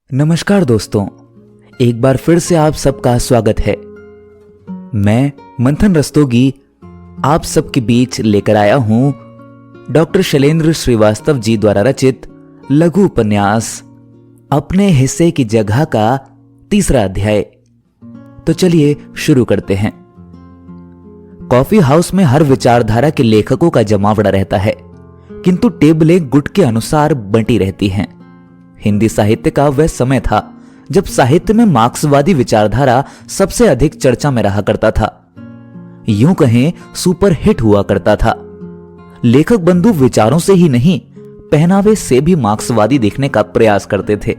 नमस्कार दोस्तों, एक बार फिर से आप सबका स्वागत है। मैं मंथन रस्तोगी आप सबके बीच लेकर आया हूं डॉक्टर शैलेंद्र श्रीवास्तव जी द्वारा रचित लघु उपन्यास अपने हिस्से की जगह का तीसरा अध्याय। तो चलिए शुरू करते हैं। कॉफी हाउस में हर विचारधारा के लेखकों का जमावड़ा रहता है, किंतु टेबलें गुट के अनुसार बंटी रहती हैं। हिंदी साहित्य का वह समय था जब साहित्य में मार्क्सवादी विचारधारा सबसे अधिक चर्चा में रहा करता था। यूं कहें सुपर हिट हुआ करता था। लेखक बंधु विचारों से ही नहीं, पहनावे से भी मार्क्सवादी दिखने का प्रयास करते थे।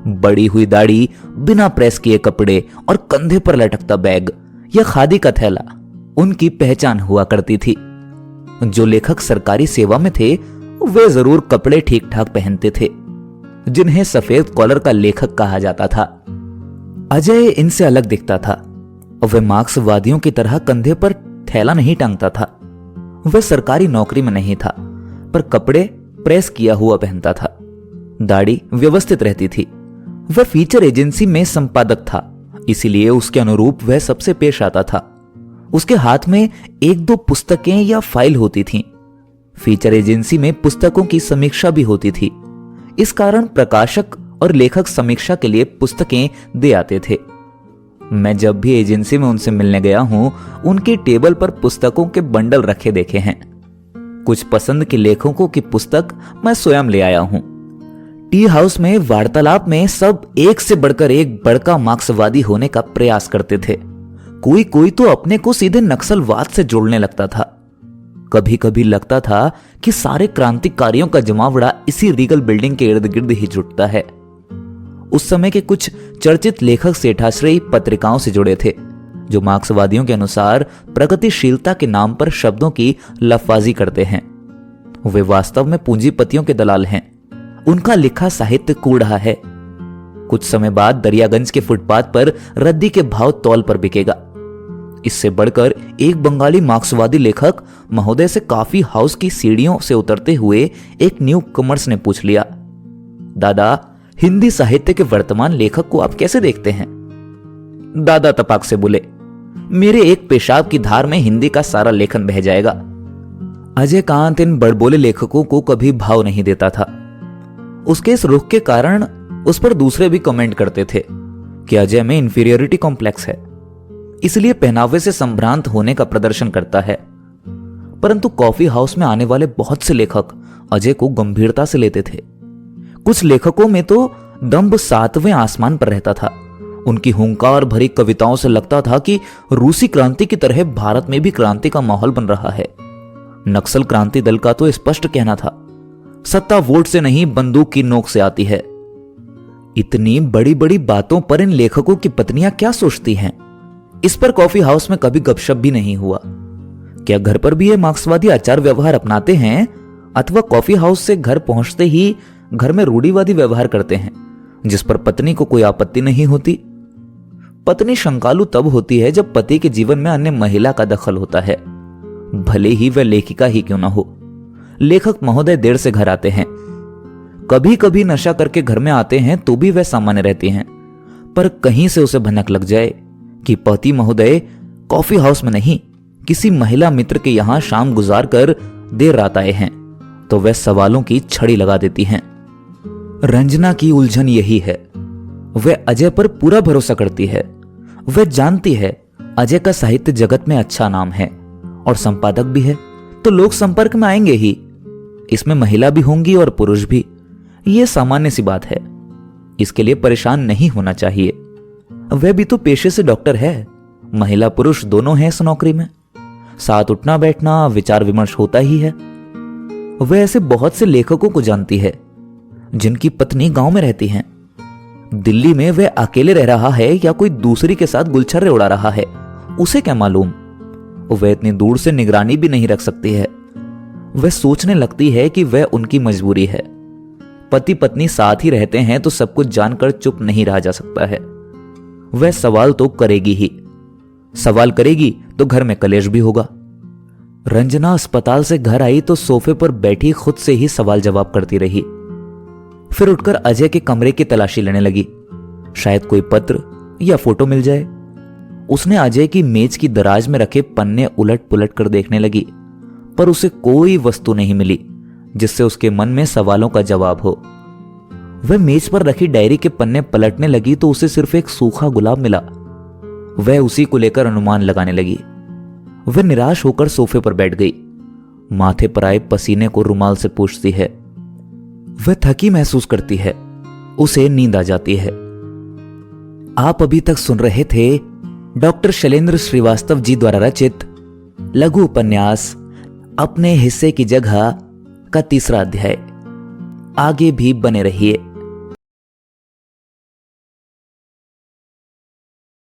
बड़ी हुई दाढ़ी, बिना प्रेस किए कपड़े और कंधे पर लटकता बैग या खादी का थैला उनकी पहचान हुआ करती थी। जो लेखक सरकारी सेवा में थे वे जरूर कपड़े ठीक ठाक पहनते थे, जिन्हें सफेद कॉलर का लेखक कहा जाता था। अजय इनसे अलग दिखता था। वह मार्क्सवादियों की तरह कंधे पर थैला नहीं टांगता था। वह सरकारी नौकरी में नहीं था, पर कपड़े प्रेस किया हुआ पहनता था। दाढ़ी व्यवस्थित रहती थी। वह फीचर एजेंसी में संपादक था, इसीलिए उसके अनुरूप वह सबसे पेश आता था। उसके हाथ में एक दो पुस्तकें या फाइल होती थीं। फीचर एजेंसी में पुस्तकों की समीक्षा भी होती थी। इस कारण प्रकाशक और लेखक समीक्षा के लिए पुस्तकें दे आते थे। मैं जब भी एजेंसी में उनसे मिलने गया हूं, उनके टेबल पर पुस्तकों के बंडल रखे देखे हैं। कुछ पसंद के लेखकों की पुस्तक मैं स्वयं ले आया हूं। टी हाउस में वार्तालाप में सब एक से बढ़कर एक बड़का मार्क्सवादी होने का प्रयास करते थे। कोई कोई तो अपने को सीधे नक्सलवाद से जोड़ने लगता था। कभी कभी लगता था कि सारे क्रांतिकारियों का जमावड़ा इसी रीगल बिल्डिंग के इर्द गिर्द ही जुटता है। उस समय के कुछ चर्चित लेखक सेठाश्रयी पत्रिकाओं से जुड़े थे, जो मार्क्सवादियों के अनुसार प्रगतिशीलता के नाम पर शब्दों की लफाजी करते हैं। वे वास्तव में पूंजीपतियों के दलाल हैं। उनका लिखा साहित्य कूड़ा है। कुछ समय बाद दरियागंज के फुटपाथ पर रद्दी के भाव तौल पर बिकेगा। इससे बढ़कर एक बंगाली मार्क्सवादी लेखक महोदय से कॉफी हाउस की सीढ़ियों से उतरते हुए एक न्यू कमर्स ने पूछ लिया, दादा, हिंदी साहित्य के वर्तमान लेखक को आप कैसे देखते हैं? दादा तपाक से बोले, मेरे एक पेशाब की धार में हिंदी का सारा लेखन बह जाएगा। अजय कांत इन बड़बोले लेखकों को कभी भाव नहीं देता था। उसके इस रुख के कारण उस पर दूसरे भी कमेंट करते थे कि अजय में इंफीरियरिटी कॉम्प्लेक्स है, इसलिए पहनावे से संभ्रांत होने का प्रदर्शन करता है। परंतु कॉफी हाउस में आने वाले बहुत से लेखक अजय को गंभीरता से लेते थे। कुछ लेखकों में तो दंभ सातवें आसमान पर रहता था। उनकी हुंकार भरी कविताओं से लगता था कि रूसी क्रांति की तरह भारत में भी क्रांति का माहौल बन रहा है। नक्सल क्रांति दल का तो स्पष्ट कहना था, सत्ता वोट से नहीं बंदूक की नोक से आती है। इतनी बड़ी बड़ी बातों पर इन लेखकों की पत्नियां क्या सोचती हैं? इस पर कॉफी हाउस में कभी गपशप भी नहीं हुआ। क्या घर पर भी ये मार्क्सवादी आचार व्यवहार अपनाते हैं, अथवा कॉफी हाउस से घर पहुंचते ही घर में रूढ़िवादी व्यवहार करते हैं, जिस पर पत्नी को कोई आपत्ति नहीं होती? पत्नी शंकालु तब होती है जब पति के जीवन में अन्य महिला का दखल होता है, भले ही वह लेखिका ही क्यों ना हो। लेखक महोदय देर से घर आते हैं, कभी कभी नशा करके घर में आते हैं तो भी वह सामान्य रहती हैं। पर कहीं से उसे भनक लग जाए कि पति महोदय कॉफी हाउस में नहीं, किसी महिला मित्र के यहां शाम गुजार कर देर रात आए हैं, तो वह सवालों की छड़ी लगा देती हैं। रंजना की उलझन यही है। वह अजय पर पूरा भरोसा करती है। वह जानती है अजय का साहित्य जगत में अच्छा नाम है और संपादक भी है, तो लोग संपर्क में आएंगे ही। इसमें महिला भी होंगी और पुरुष भी। यह सामान्य सी बात है। इसके लिए परेशान नहीं होना चाहिए। वह भी तो पेशे से डॉक्टर है। महिला पुरुष दोनों हैं इस नौकरी में। साथ उठना बैठना, विचार विमर्श होता ही है। वह ऐसे बहुत से लेखकों को जानती है जिनकी पत्नी गांव में रहती हैं। दिल्ली में वह अकेले रह रहा है या कोई दूसरी के साथ गुलछर्रे उड़ा रहा है, उसे क्या मालूम। वह इतनी दूर से निगरानी भी नहीं रख सकती है। वह सोचने लगती है कि वह उनकी मजबूरी है। पति पत्नी साथ ही रहते हैं तो सब कुछ जानकर चुप नहीं रहा जा सकता है। वह सवाल तो करेगी ही। सवाल करेगी तो घर में कलेश भी होगा। रंजना अस्पताल से घर आई तो सोफे पर बैठी खुद से ही सवाल जवाब करती रही। फिर उठकर अजय के कमरे की तलाशी लेने लगी, शायद कोई पत्र या फोटो मिल जाए। उसने अजय की मेज की दराज में रखे पन्ने उलट पुलट कर देखने लगी, पर उसे कोई वस्तु नहीं मिली जिससे उसके मन में सवालों का जवाब हो। वह मेज पर रखी डायरी के पन्ने पलटने लगी तो उसे सिर्फ एक सूखा गुलाब मिला। वह उसी को लेकर अनुमान लगाने लगी। वह निराश होकर सोफे पर बैठ गई, माथे पर आए पसीने को रुमाल से पोंछती है। वह थकी महसूस करती है, उसे नींद आ जाती है। आप अभी तक सुन रहे थे डॉक्टर शैलेंद्र श्रीवास्तव जी द्वारा रचित लघु उपन्यास अपने हिस्से की जगह का तीसरा अध्याय। आगे भी बने रहिए।